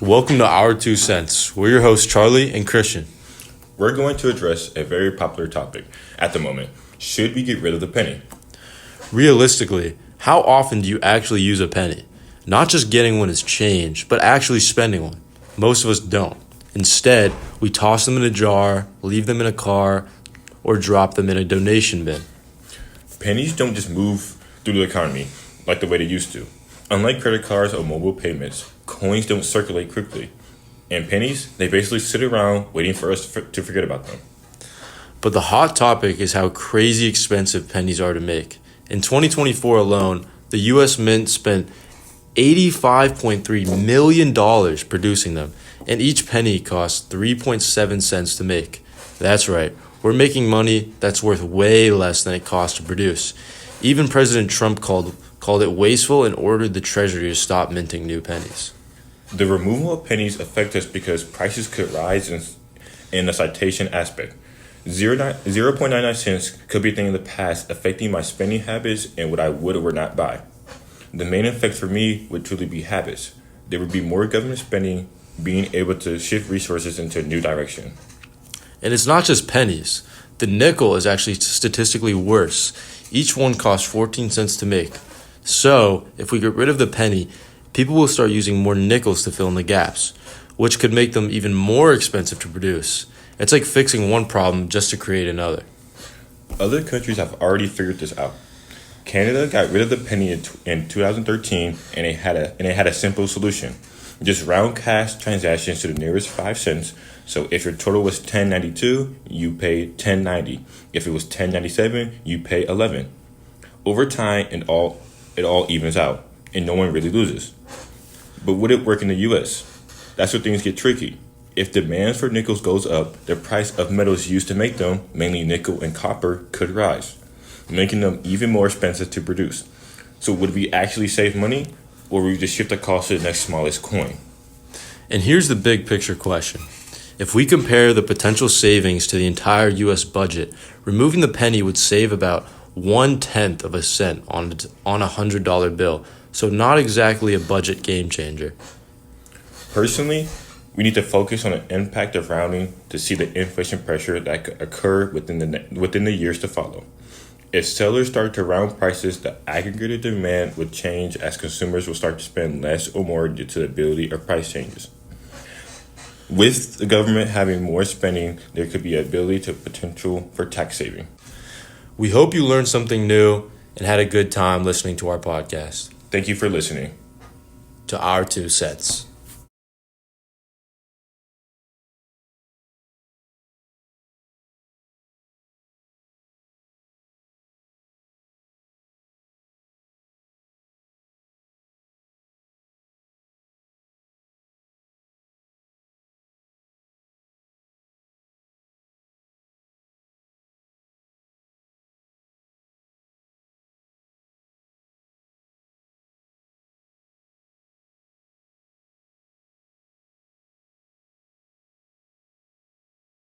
Welcome to Our Two Cents. We're your hosts, Charlie and Christian. We're going to address a very popular topic at the moment. Should we get rid of the penny? Realistically, how often do you actually use a penny? Not just getting one as change, but actually spending one. Most of us don't. Instead, we toss them in a jar, leave them in a car, or drop them in a donation bin. Pennies don't just move through the economy like the way they used to. Unlike credit cards or mobile payments, coins don't circulate quickly. And pennies, they basically sit around waiting for us to forget about them. But the hot topic is how crazy expensive pennies are to make. In 2024 alone, the U.S. Mint spent $85.3 million producing them, and each penny costs 3.7 cents to make. That's right, we're making money that's worth way less than it costs to produce. Even President Trump called it wasteful and ordered the Treasury to stop minting new pennies. The removal of pennies affects us because prices could rise in the citation aspect. 0.99 cents could be a thing in the past affecting my spending habits and what I would or would not buy. The main effect for me would truly be habits. There would be more government spending, being able to shift resources into a new direction. And it's not just pennies. The nickel is actually statistically worse. Each one costs 14 cents to make. So, if we get rid of the penny, people will start using more nickels to fill in the gaps, which could make them even more expensive to produce. It's like fixing one problem just to create another. Other countries have already figured this out. Canada got rid of the penny in 2013, and it had a simple solution. Just round cash transactions to the nearest 5 cents. So if your total was $10.92, you pay $10.90. If it was $10.97, you pay $11. Over time, it all evens out, and no one really loses. But would it work in the U.S.? That's where things get tricky. If demand for nickels goes up, the price of metals used to make them, mainly nickel and copper, could rise, making them even more expensive to produce. So would we actually save money, or would we just shift the cost to the next smallest coin? And here's the big picture question. If we compare the potential savings to the entire U.S. budget, removing the penny would save about 1/10 of a cent on a $100 bill, so not exactly a budget game changer. Personally, we need to focus on the impact of rounding to see the inflation pressure that could occur within the years to follow. If sellers start to round prices, the aggregated demand would change as consumers will start to spend less or more due to the ability of price changes. With the government having more spending, there could be ability to potential for tax saving. We hope you learned something new and had a good time listening to our podcast. Thank you for listening To Our Two Cents.